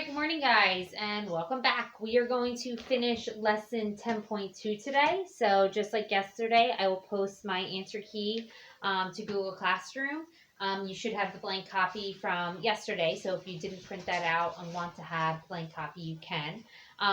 right, good morning, guys, and welcome back. We are going to finish lesson 10.2 today. So just like yesterday, I will post my answer key to Google Classroom. You should have the blank copy from yesterday, so if you didn't print that out and want to have blank copy, you can.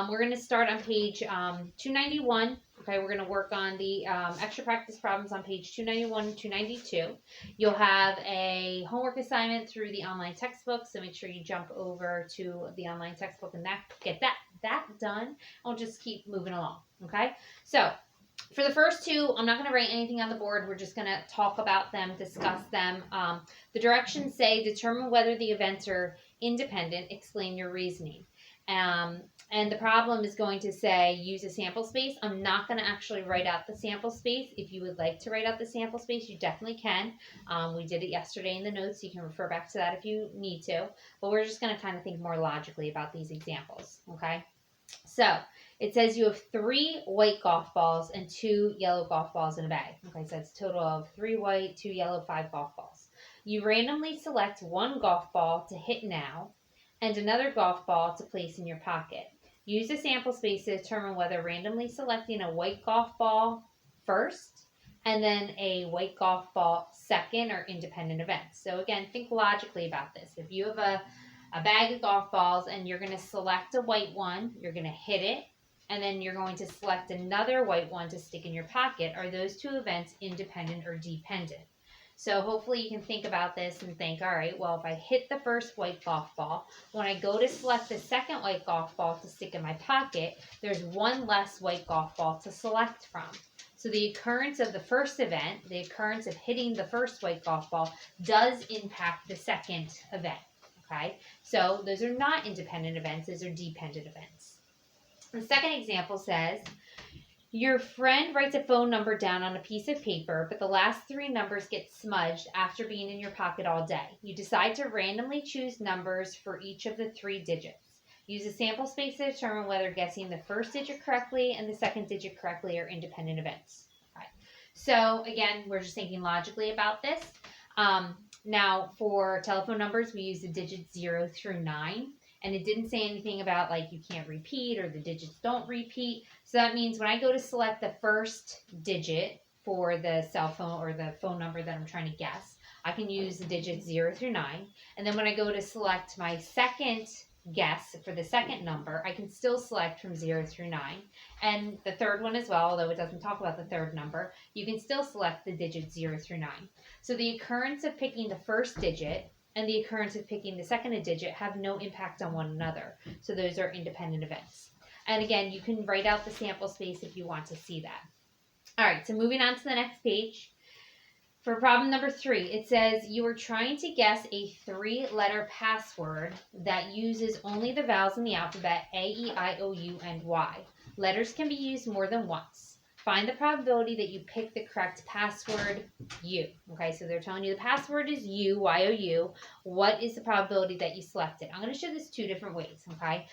We're going to start on page 291. Okay, we're going to work on the extra practice problems on page 291 and 292. You'll have a homework assignment through the online textbook, so make sure you jump over to the online textbook and get that done. And we'll just keep moving along, okay? So for the first two, I'm not going to write anything on the board. We're just going to talk about them, discuss them. The directions say determine whether the events are independent, explain your reasoning. And the problem is going to say use a sample space. I'm not going to actually write out the sample space. If you would like to write out the sample space, you definitely can. We did it yesterday in the notes. You can refer back to that if you need to. But we're just going to kind of think more logically about these examples, okay? So it says you have 3 white golf balls and 2 yellow golf balls in a bag. Okay, so that's a total of 3 white, 2 yellow, 5 golf balls. You randomly select 1 golf ball to hit now and another golf ball to place in your pocket. Use the sample space to determine whether randomly selecting a white golf ball first and then a white golf ball second are independent events. So again, think logically about this. If you have a bag of golf balls and you're going to select a white one, you're going to hit it, and then you're going to select another white one to stick in your pocket, are those two events independent or dependent? So hopefully you can think about this and think, all right, well, if I hit the first white golf ball, when I go to select the second white golf ball to stick in my pocket, there's 1 less white golf ball to select from. So the occurrence of the first event, the occurrence of hitting the first white golf ball, does impact the second event, okay? So those are not independent events, those are dependent events. The second example says, your friend writes a phone number down on a piece of paper, but the last 3 numbers get smudged after being in your pocket all day. You decide to randomly choose numbers for each of the 3 digits. Use a sample space to determine whether guessing the first digit correctly and the second digit correctly are independent events. All right. So again, we're just thinking logically about this. Now for telephone numbers, we use the digits 0 through 9. And it didn't say anything about like you can't repeat or the digits don't repeat. So that means when I go to select the first digit for the cell phone or the phone number that I'm trying to guess, I can use the digits 0 through 9. And then when I go to select my second guess for the second number, I can still select from 0 through 9. And the third one as well, although it doesn't talk about the third number, you can still select the digits 0 through 9. So the occurrence of picking the first digit and the occurrence of picking the second digit have no impact on one another. So those are independent events. And again, you can write out the sample space if you want to see that. All right, so moving on to the next page. For problem number 3, it says you are trying to guess a 3-letter password that uses only the vowels in the alphabet A, E, I, O, U, and Y. Letters can be used more than once. Find the probability that you pick the correct password, U. Okay, so they're telling you the password is U, Y-O-U. What is the probability that you select it? I'm going to show this 2 different ways, okay?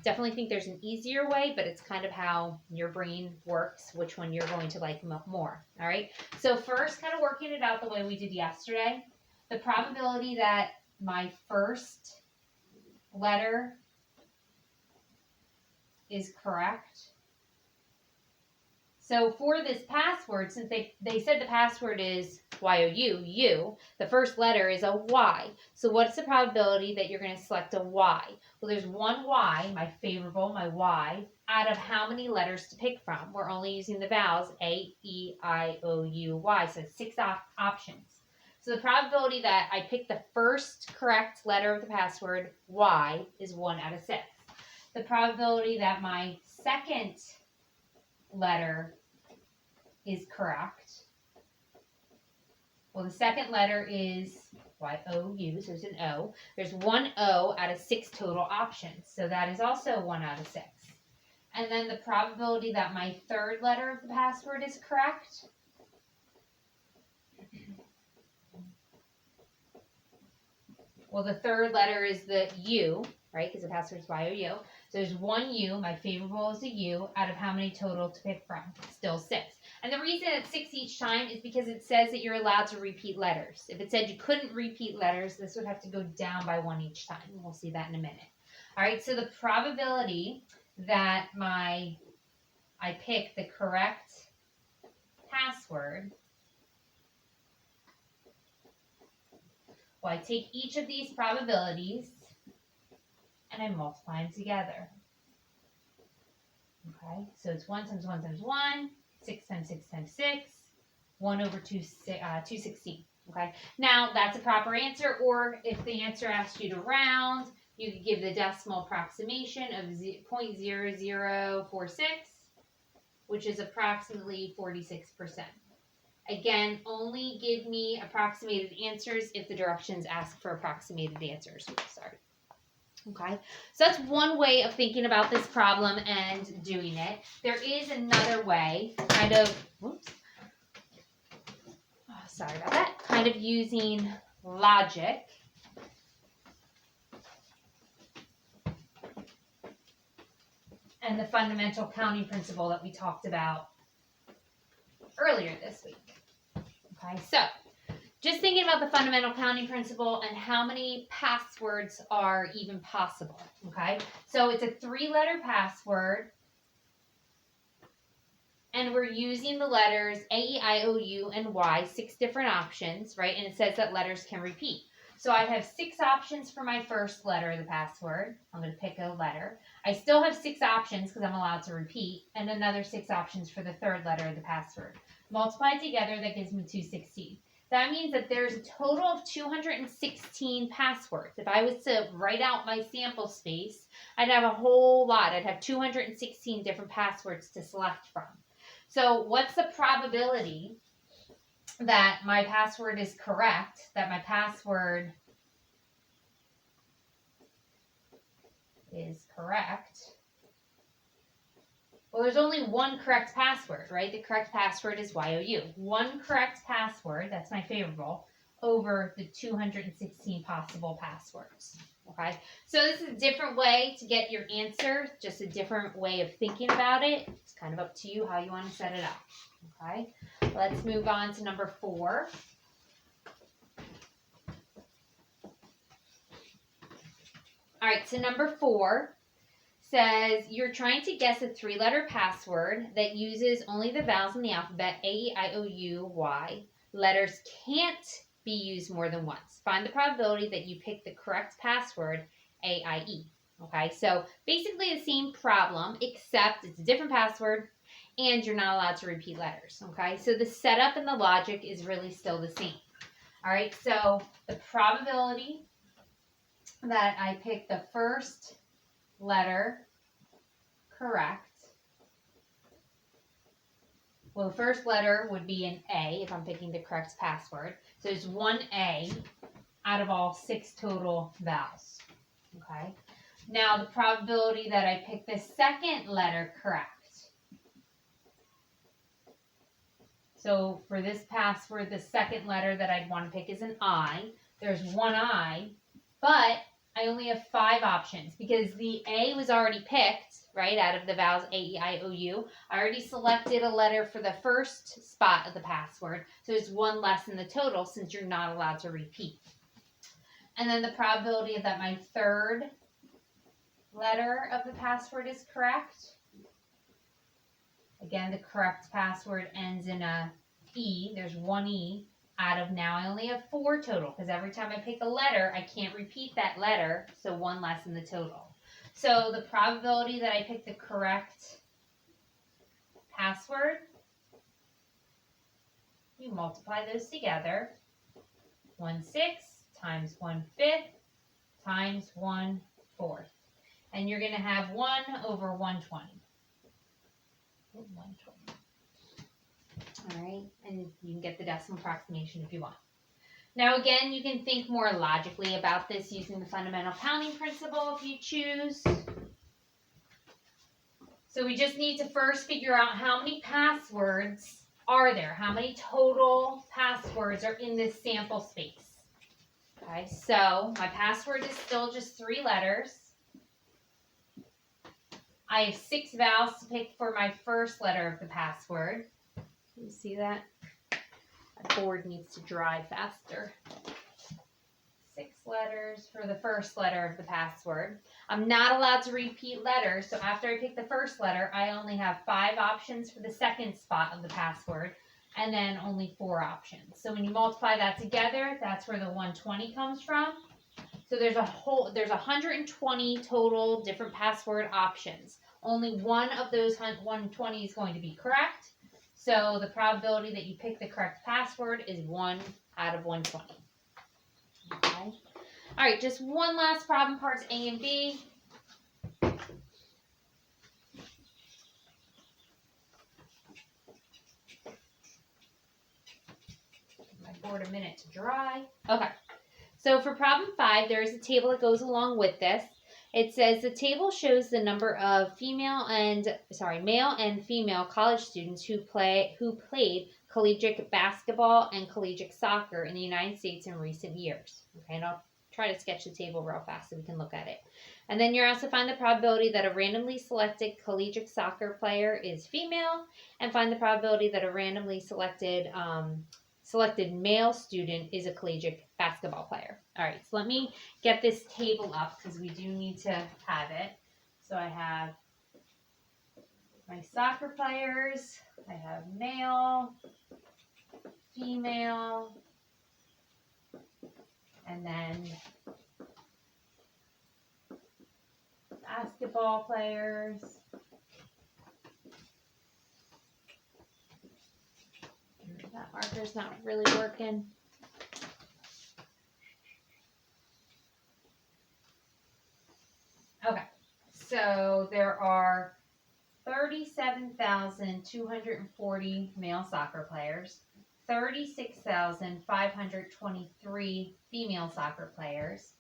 Definitely think there's an easier way, but it's kind of how your brain works, which one you're going to like more, all right? So first, kind of working it out the way we did yesterday, the probability that my first letter is correct. So for this password, since they said the password is Y-O-U, U, the first letter is a Y. So what's the probability that you're going to select a Y? Well, there's 1 Y, my favorable, my Y, out of how many letters to pick from? We're only using the vowels A, E, I, O, U, Y, so 6 options. So the probability that I pick the first correct letter of the password, Y, is 1 out of 6. The probability that my second letter is correct. Well, the second letter is Y-O-U, so it's an O. There's 1 O out of 6 total options, so that is also 1 out of 6. And then the probability that my third letter of the password is correct. Well, the third letter is the U, right, because the password is Y-O-U. So there's 1 U, my favorable is a U, out of how many total to pick from? Still 6. And the reason it's 6 each time is because it says that you're allowed to repeat letters. If it said you couldn't repeat letters, this would have to go down by 1 each time. We'll see that in a minute. All right, so the probability that I pick the correct password, well, I take each of these probabilities and I multiply them together. Okay, so it's 1 times 1 times 1, 6 times 6 times 6, 1 over 216. Okay, now that's a proper answer, or if the answer asks you to round, you could give the decimal approximation of 0.0046, which is approximately 46%. Again, only give me approximated answers if the directions ask for approximated answers. Sorry. Okay, so that's one way of thinking about this problem and doing it. There is another way, kind of, sorry about that, kind of using logic. And the fundamental counting principle that we talked about earlier this week. Okay, so just thinking about the fundamental counting principle and how many passwords are even possible. Okay, so it's a 3-letter password, and we're using the letters A, E, I, O, U, and Y, 6 different options, right? And it says that letters can repeat. So I have 6 options for my first letter of the password. I'm going to pick a letter. I still have 6 options because I'm allowed to repeat, and another 6 options for the third letter of the password. Multiply together, that gives me 216. That means that there's a total of 216 passwords. If I was to write out my sample space, I'd have a whole lot. I'd have 216 different passwords to select from. So what's the probability that my password is correct, that my password is correct? Well, there's only one correct password, right? The correct password is YOU. One correct password, that's my favorable, over the 216 possible passwords. Okay, so this is a different way to get your answer, just a different way of thinking about it. It's kind of up to you how you want to set it up. Okay, let's move on to number 4. All right, so number 4 says you're trying to guess a 3-letter password that uses only the vowels in the alphabet A, E, I, O, U, Y. Letters can't be used more than once. Find the probability that you pick the correct password A, I, E. Okay, so basically the same problem, except it's a different password and you're not allowed to repeat letters. Okay, so the setup and the logic is really still the same. All right, so the probability that I pick the first letter correct. Well, the first letter would be an A if I'm picking the correct password. So there's one A out of all 6 total vowels. Okay. Now the probability that I pick the second letter correct. So for this password, the second letter that I'd want to pick is an I. There's one I, but I only have 5 options because the A was already picked, right, out of the vowels A, E, I, O, U. I already selected a letter for the first spot of the password, so there's one less in the total since you're not allowed to repeat. And then the probability that my third letter of the password is correct. Again, the correct password ends in a E. There's one E. Out of now, I only have 4 total because every time I pick a letter, I can't repeat that letter, so one less in the total. So the probability that I pick the correct password, you multiply those together. 1/6 times 1/5 times 1/4. And you're going to have 1 over 120. 120. All right, and you can get the decimal approximation if you want. Now again, you can think more logically about this using the fundamental counting principle if you choose. So we just need to first figure out how many passwords are there, how many total passwords are in this sample space. Okay, so my password is still just 3 letters. I have 6 vowels to pick for my first letter of the password. You see that? My board needs to dry faster. 6 letters for the first letter of the password. I'm not allowed to repeat letters, so after I pick the first letter, I only have 5 options for the second spot of the password, and then only 4 options. So when you multiply that together, that's where the 120 comes from. So there's 120 total different password options. Only one of those 120 is going to be correct. So the probability that you pick the correct password is 1 out of 120. Okay. All right, just one last problem, parts A and B. My board a minute to dry. Okay. So for problem 5, there is a table that goes along with this. It says the table shows the number of male and female college students who played collegiate basketball and collegiate soccer in the United States in recent years. Okay, and I'll try to sketch the table real fast so we can look at it. And then you're asked to find the probability that a randomly selected collegiate soccer player is female, and find the probability that a randomly selected male student is a collegiate basketball player. All right, so let me get this table up because we do need to have it. So I have my soccer players. I have male, female, and then basketball players. That marker's not really working. Okay, so there are 37,240 male soccer players, 36,523 female soccer players,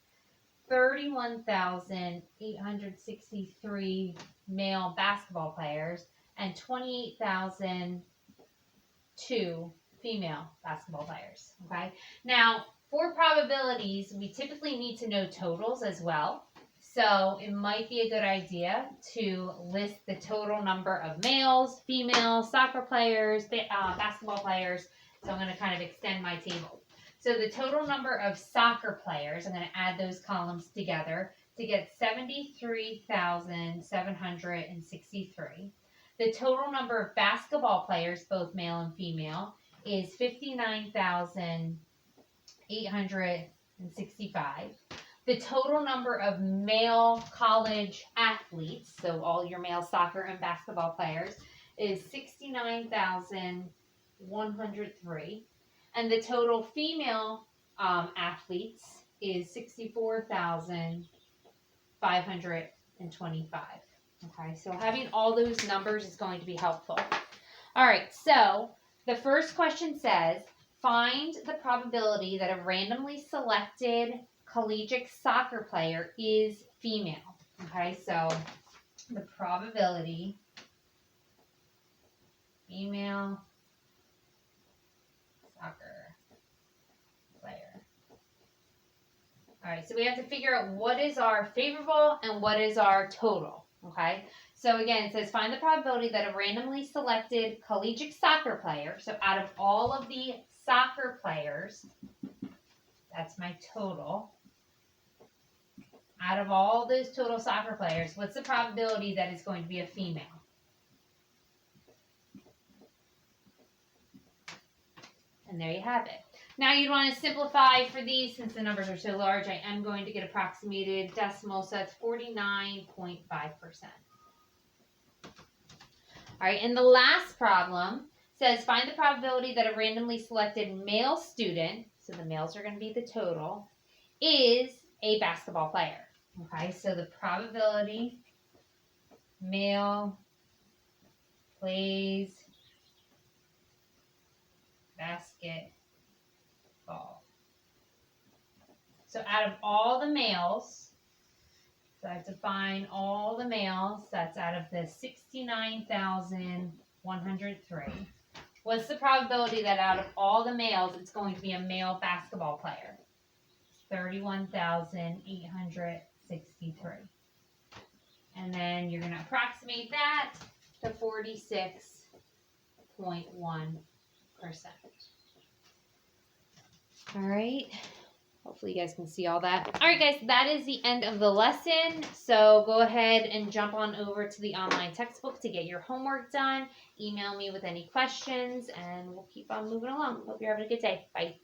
31,863 male basketball players, and 28,002 female basketball players. Okay, now for probabilities, we typically need to know totals as well. So it might be a good idea to list the total number of males, females, soccer players, basketball players. So I'm going to kind of extend my table. So the total number of soccer players, I'm going to add those columns together to get 73,763. The total number of basketball players, both male and female, is 59,865. The total number of male college athletes, so all your male soccer and basketball players, is 69,103. And the total female athletes is 64,525. Okay, so having all those numbers is going to be helpful. All right, so the first question says, find the probability that a randomly selected collegiate soccer player is female. Okay, so the probability female soccer player. All right, so we have to figure out what is our favorable and what is our total. Okay, so again, it says find the probability that a randomly selected collegiate soccer player, so out of all of the soccer players, that's my total. Out of all those total soccer players, what's the probability that it's going to be a female? And there you have it. Now you'd want to simplify for these, since the numbers are so large, I am going to get approximated decimal, so that's 49.5%. All right, and the last problem says find the probability that a randomly selected male student, so the males are going to be the total, is a basketball player. Okay, so the probability male plays basketball. So out of all the males, so I have to find all the males, that's out of the 69,103. What's the probability that out of all the males, it's going to be a male basketball player? 31,863. And then you're going to approximate that to 46.1%. All right. Hopefully you guys can see all that. All right, guys, that is the end of the lesson. So go ahead and jump on over to the online textbook to get your homework done. Email me with any questions, and we'll keep on moving along. Hope you're having a good day. Bye.